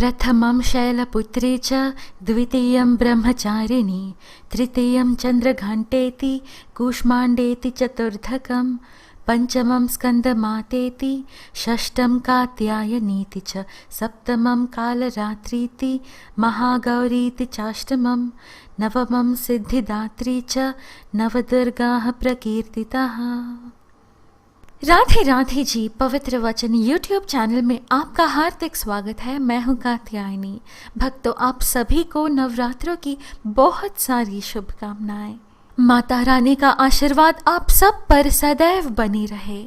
प्रथमं शैलपुत्री च द्वितीयं ब्रह्मचारिणी तृतीयं चन्द्रघण्टेति कूष्माण्डेति चतुर्थकं पंचमं स्कन्दमातेति षष्ठं कात्यायनीति च सप्तमं कालरात्रीति महागौरीति चाष्टमं नवमं सिद्धिदात्री च नवदुर्गाः प्रकीर्तिताः। राधे राधे जी। पवित्र वचन यूट्यूब चैनल में आपका हार्दिक स्वागत है। मैं हूँ कात्यायनी। भक्तों, आप सभी को नवरात्रों की बहुत सारी शुभकामनाएं। माता रानी का आशीर्वाद आप सब पर सदैव बनी रहे।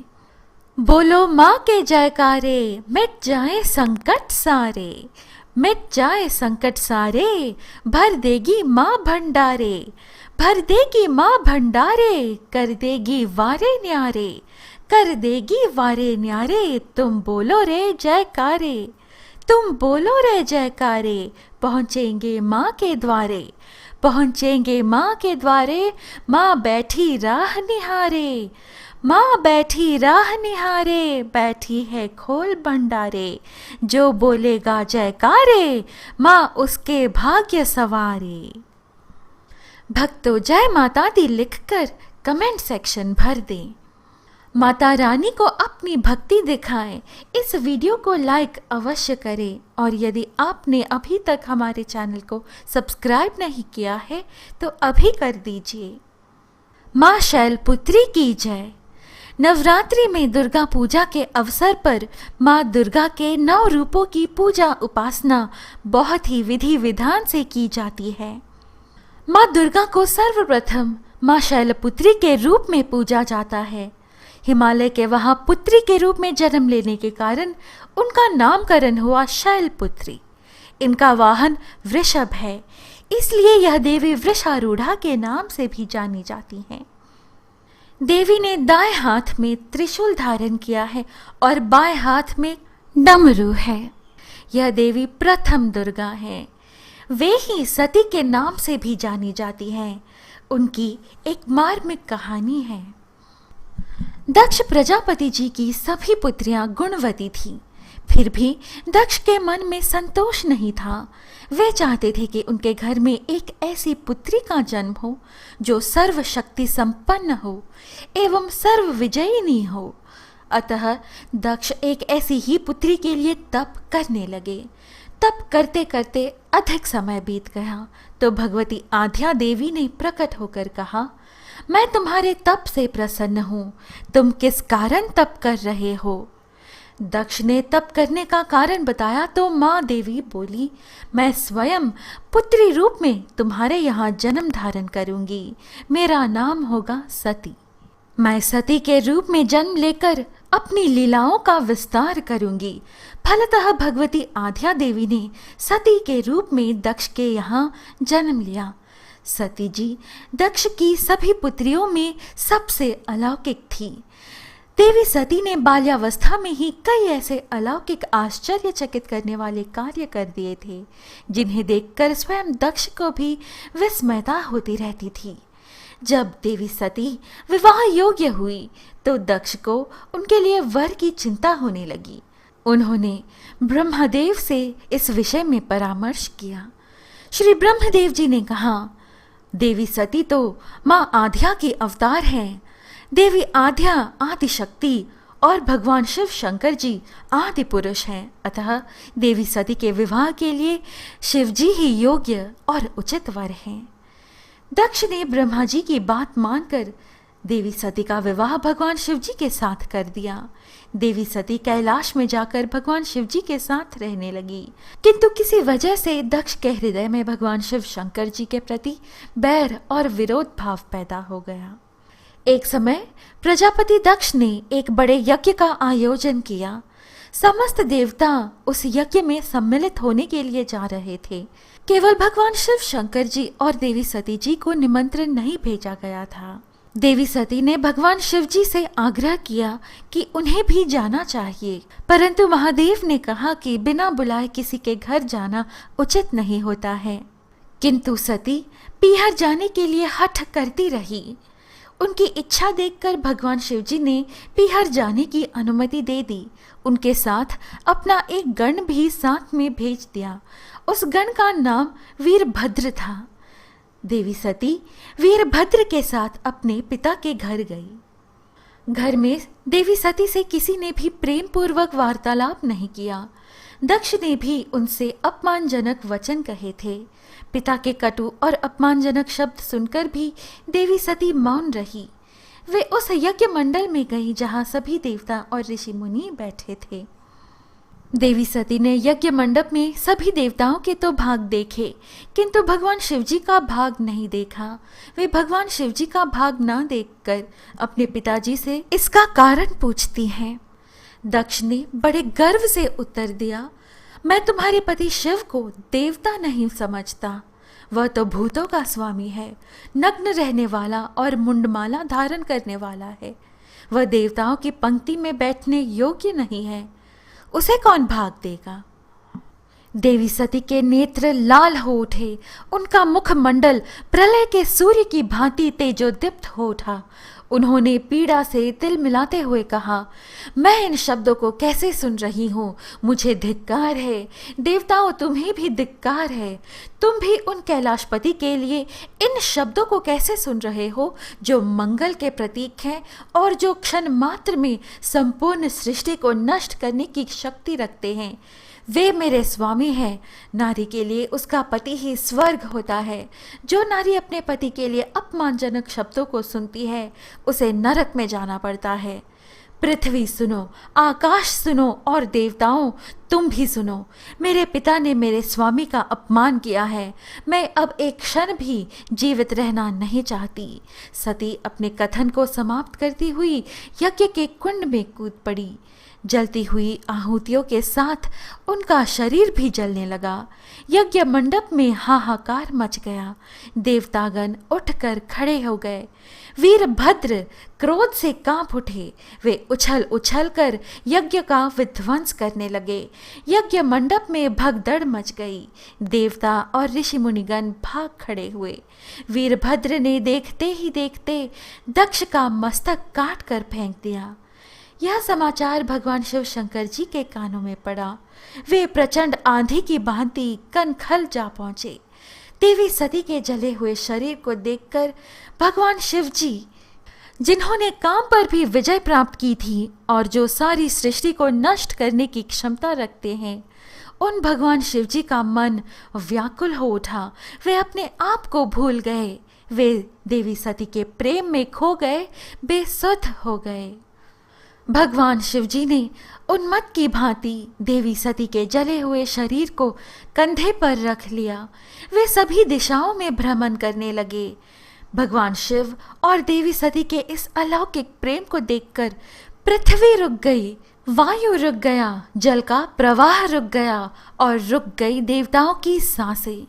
बोलो माँ के जयकारे, मिट जाए संकट सारे, मिट जाए संकट सारे, भर देगी माँ भंडारे, भर देगी माँ भंडारे, कर देगी वारे न्यारे, कर देगी वारे न्यारे। तुम बोलो रे जयकारे, तुम बोलो रे जयकारे, पहुँचेंगे माँ के द्वारे, पहुँचेंगे माँ के द्वारे। माँ बैठी राह निहारे, माँ बैठी राह निहारे, बैठी है खोल भंडारे, जो बोलेगा जयकारे माँ उसके भाग्य सवारे। भक्तों, जय माता दी लिखकर कमेंट सेक्शन भर दें। माता रानी को अपनी भक्ति दिखाएं। इस वीडियो को लाइक अवश्य करें और यदि आपने अभी तक हमारे चैनल को सब्सक्राइब नहीं किया है तो अभी कर दीजिए। माँ शैलपुत्री की जय। नवरात्रि में दुर्गा पूजा के अवसर पर माँ दुर्गा के 9 रूपों की पूजा उपासना बहुत ही विधि विधान से की जाती है। माँ दुर्गा को सर्वप्रथम माँ शैलपुत्री के रूप में पूजा जाता है। हिमालय के वहाँ पुत्री के रूप में जन्म लेने के कारण उनका नामकरण हुआ शैलपुत्री। इनका वाहन वृषभ है, इसलिए यह देवी वृषारूढ़ा के नाम से भी जानी जाती हैं। देवी ने दाएं हाथ में त्रिशूल धारण किया है और बाएं हाथ में डमरू है। यह देवी प्रथम दुर्गा है। वे ही सती के नाम से भी जानी जाती हैं। उनकी एक मार्मिक कहानी है। दक्ष प्रजापति जी की सभी पुत्रियां गुणवती थीं, फिर भी दक्ष के मन में संतोष नहीं था। वे चाहते थे कि उनके घर में एक ऐसी पुत्री का जन्म हो जो सर्वशक्ति संपन्न हो एवं सर्व विजयिनी हो। अतः दक्ष एक ऐसी ही पुत्री के लिए तप करने लगे। तप करते करते अधिक समय बीत गया तो भगवती आद्या देवी ने प्रकट होकर कहा, मैं तुम्हारे तप से प्रसन्न हूँ, तुम किस कारण तप कर रहे हो? दक्ष ने तप करने का कारण बताया तो माँ देवी बोली, मैं स्वयं पुत्री रूप में तुम्हारे यहाँ जन्म धारण करूंगी। मेरा नाम होगा सती। मैं सती के रूप में जन्म लेकर अपनी लीलाओं का विस्तार करूंगी। फलतः भगवती आद्या देवी ने सती के रूप में दक्ष के यहाँ जन्म लिया। सती जी दक्ष की सभी पुत्रियों में सबसे अलौकिक थी। देवी सती ने बाल्यावस्था में ही कई ऐसे अलौकिक आश्चर्यचकित करने वाले कार्य कर दिए थे जिन्हें देखकर स्वयं दक्ष को भी विस्मयता होती रहती थी। जब देवी सती विवाह योग्य हुई तो दक्ष को उनके लिए वर की चिंता होने लगी। उन्होंने ब्रह्मदेव से इस विषय में परामर्श किया। श्री ब्रह्मदेव जी ने कहा, देवी सती तो माँ आद्या की अवतार हैं। देवी आद्या आदि शक्ति और भगवान शिव शंकर जी आदि पुरुष हैं। अतः देवी सती के विवाह के लिए शिव जी ही योग्य और उचित वर हैं। दक्ष ने ब्रह्मा जी की बात मानकर देवी सती का विवाह भगवान शिव जी के साथ कर दिया। देवी सती कैलाश में जाकर भगवान शिव जी के साथ रहने लगी, किंतु किसी वजह से दक्ष के हृदय में भगवान शिव शंकर जी के प्रति बैर और विरोध भाव पैदा हो गया। एक समय प्रजापति दक्ष ने एक बड़े यज्ञ का आयोजन किया। समस्त देवता उस यज्ञ में सम्मिलित होने के लिए जा रहे थे। केवल भगवान शिव शंकर जी और देवी सती जी को निमंत्रण नहीं भेजा गया था। देवी सती ने भगवान शिव जी से आग्रह किया कि उन्हें भी जाना चाहिए, परंतु महादेव ने कहा कि बिना बुलाए किसी के घर जाना उचित नहीं होता है। किंतु सती पीहर जाने के लिए हठ करती रही। उनकी इच्छा देखकर भगवान शिवजी ने पीहर जाने की अनुमति दे दी। उनके साथ अपना एक गण भी साथ में भेज दिया। उस गण का नाम वीरभद्र था। देवी सती वीरभद्र के साथ अपने पिता के घर गई। घर में देवी सती से किसी ने भी प्रेम पूर्वक वार्तालाप नहीं किया। दक्ष ने भी उनसे अपमानजनक वचन कहे थे। पिता के कटु और अपमानजनक शब्द सुनकर भी देवी सती मौन रही। वे उस यज्ञ मंडल में गई जहां सभी देवता और ऋषि मुनि बैठे थे। देवी सती ने यज्ञ मंडप में सभी देवताओं के तो भाग देखे, किंतु भगवान शिवजी का भाग नहीं देखा। वे भगवान शिवजी का भाग ना देखकर अपने पिताजी से इसका कारण पूछती हैं। दक्ष ने बड़े गर्व से उत्तर दिया, मैं तुम्हारे पति शिव को देवता नहीं समझता। वह तो भूतों का स्वामी है, नग्न रहने वाला और मुंडमाला धारण करने वाला है। वह देवताओं की पंक्ति में बैठने योग्य नहीं है। उसे कौन भाग देगा? देवी सती के नेत्र लाल हो उठे। उनका मुखमंडल प्रलय के सूर्य की भांति तेजोदीप्त हो उठा। उन्होंने पीड़ा से तिल मिलाते हुए कहा, मैं इन शब्दों को कैसे सुन रही हूँ? मुझे धिक्कार है। देवताओं, तुम्हें भी धिक्कार है। तुम भी उन कैलाशपति के लिए इन शब्दों को कैसे सुन रहे हो जो मंगल के प्रतीक हैं और जो क्षण मात्र में संपूर्ण सृष्टि को नष्ट करने की शक्ति रखते हैं। वे मेरे स्वामी हैं। नारी के लिए उसका पति ही स्वर्ग होता है। जो नारी अपने पति के लिए अपमानजनक शब्दों को सुनती है उसे नरक में जाना पड़ता है। पृथ्वी सुनो, आकाश सुनो और देवताओं तुम भी सुनो। मेरे पिता ने मेरे स्वामी का अपमान किया है। मैं अब एक क्षण भी जीवित रहना नहीं चाहती। सती अपने कथन को समाप्त करती हुई यज्ञ के कुंड में कूद पड़ी। जलती हुई आहुतियों के साथ उनका शरीर भी जलने लगा। यज्ञ मंडप में हाहाकार मच गया। देवतागण उठकर खड़े हो गए। वीरभद्र क्रोध से कांप उठे। वे उछल उछल कर यज्ञ का विध्वंस करने लगे। यज्ञ मंडप में भगदड़ मच गई। देवता और ऋषि मुनिगण भाग खड़े हुए। वीरभद्र ने देखते ही देखते दक्ष का मस्तक काट कर फेंक दिया। यह समाचार भगवान शिव शंकर जी के कानों में पड़ा। वे प्रचंड आंधी की भांति कनखल जा पहुंचे। देवी सती के जले हुए शरीर को देखकर भगवान शिव जी, जिन्होंने काम पर भी विजय प्राप्त की थी और जो सारी सृष्टि को नष्ट करने की क्षमता रखते हैं, उन भगवान शिव जी का मन व्याकुल हो उठा। वे अपने आप को भूल गए। वे देवी सती के प्रेम में खो गए, बेसुध हो गए। भगवान शिवजी ने उन्मत्त की भांति देवी सती के जले हुए शरीर को कंधे पर रख लिया। वे सभी दिशाओं में भ्रमण करने लगे। भगवान शिव और देवी सती के इस अलौकिक प्रेम को देखकर पृथ्वी रुक गई, वायु रुक गया, जल का प्रवाह रुक गया और रुक गई देवताओं की सांसें।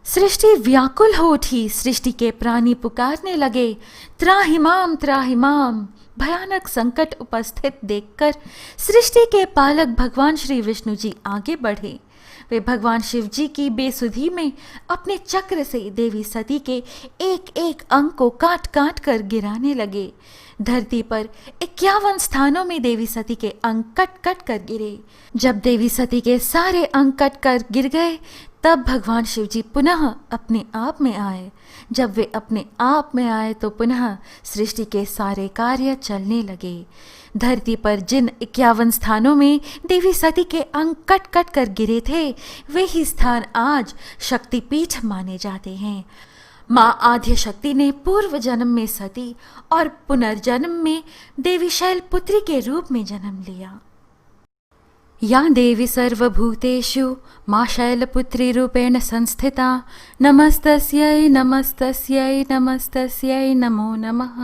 सृष्टि व्याकुल हो उठी। सृष्टि के प्राणी पुकारने लगे, त्राहिमाम त्राहिमाम। भयानक संकट उपस्थित देखकर सृष्टि के पालक भगवान श्री विष्णु जी आगे बढ़े। वे भगवान शिव जी की बेसुधी में अपने चक्र से देवी सती के एक एक अंग को काट काट कर गिराने लगे। धरती पर 51 स्थानों में देवी सती के अंग कट कट कर गिरे। जब देवी सती के सारे अंग कट कर गिर गए तब भगवान शिव जी पुनः अपने आप में आए। जब वे अपने आप में आए तो पुनः सृष्टि के सारे कार्य चलने लगे। धरती पर जिन 51 स्थानों में देवी सती के अंग कट कट कर गिरे थे, वे ही स्थान आज शक्तिपीठ माने जाते हैं। माँ आद्य शक्ति ने पूर्व जन्म में सती और पुनर्जन्म में देवी शैलपुत्री के रूप में जन्म लिया। या देवी सर्वभूतेषु माँ शैलपुत्री रूपेण संस्थिता, नमस्तस्यै नमस्तस्यै नमस्तस्यै नमो नमः।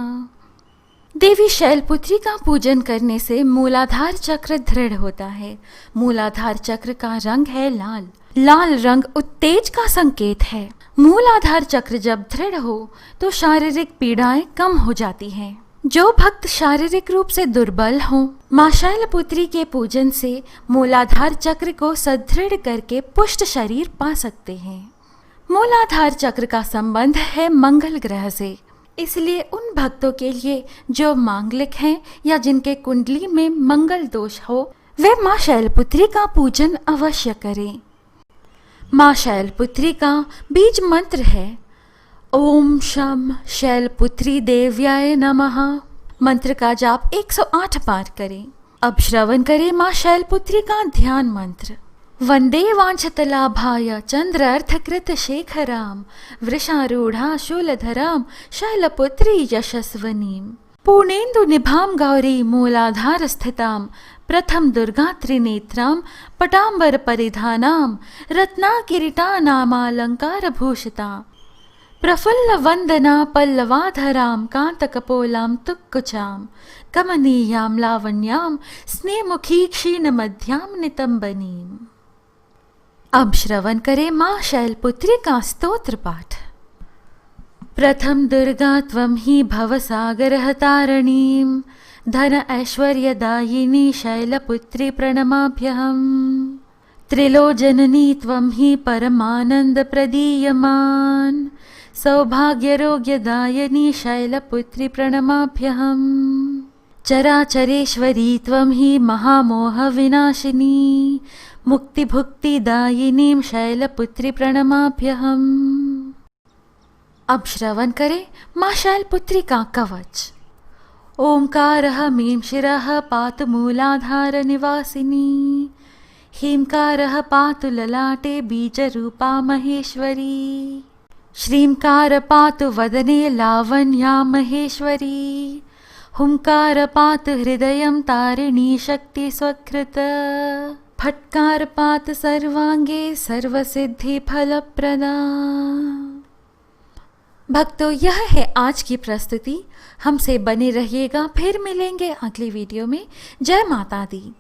देवी शैलपुत्री का पूजन करने से मूलाधार चक्र दृढ़ होता है। मूलाधार चक्र का रंग है लाल। लाल रंग उत्तेज का संकेत है। मूलाधार चक्र जब दृढ़ हो तो शारीरिक पीड़ाएं कम हो जाती हैं। जो भक्त शारीरिक रूप से दुर्बल हों, माँ शैलपुत्री के पूजन से मूलाधार चक्र को सुदृढ़ करके पुष्ट शरीर पा सकते हैं। मूलाधार चक्र का संबंध है मंगल ग्रह से। इसलिए उन भक्तों के लिए जो मांगलिक हैं या जिनके कुंडली में मंगल दोष हो, वे माँ शैलपुत्री का पूजन अवश्य करें। माँ शैलपुत्री का बीज मंत्र है ओम शम शैलपुत्री देव्याय नमः। मंत्र का जाप 108 बार करें। अब श्रवण करें माँ शैलपुत्री का ध्यान मंत्र। वंदे वांछतलाभाय चंद्रार्थकृत शेखराम वृषारूढ़ा शूलधराम शैलपुत्री यशस्वनीं पूर्णेन्दु निभां गौरी मूलाधार स्थितां प्रथम दुर्गा त्रिनेत्रां पटांबर परिधानां रत्नाकिरीटानामालंकार भूषिता प्रफुल्ल वंदना पल्लवाधरां कांतकपोलां तुक्कुचां कमनीयां लावण्यां स्नेहमुखी क्षीणमध्यां नितंबनीम्। अब श्रवण करें माँ शैलपुत्री का स्तोत्र पाठ। प्रथम दुर्गा त्वं हि भवसागर तारिणीं धन ऐश्वर्यदायिनी शैलपुत्री प्रणमाभ्यहम्। त्रिलोचननी त्वं हि परमानंद प्रदीयमान् सौभाग्यरोग्यदायिनी शैलपुत्री प्रणमाभ्यहम्। चराचरेश्वरी त्वं हि महामोह विनाशिनी मुक्तिभुक्तिदायिनीं शैलपुत्री प्रणमाभ्यहम्। अब श्रवण करें माँ शैलपुत्री का कवच। ओंकारः मीं शिरः पातु मूलाधार निवासिनी हींकारः पातु ललाटे बीजरूपा महेश्वरी श्रींकार पातु वदने लावण्या महेश्वरी हुंकार पातु हृदयं तारिणी शक्ति स्वकृत फटकार पातु सर्वांगे सर्वसिद्धि फलप्रदा। भक्तों, यह है आज की प्रस्तुति। हमसे बने रहिएगा, फिर मिलेंगे अगली वीडियो में। जय माता दी।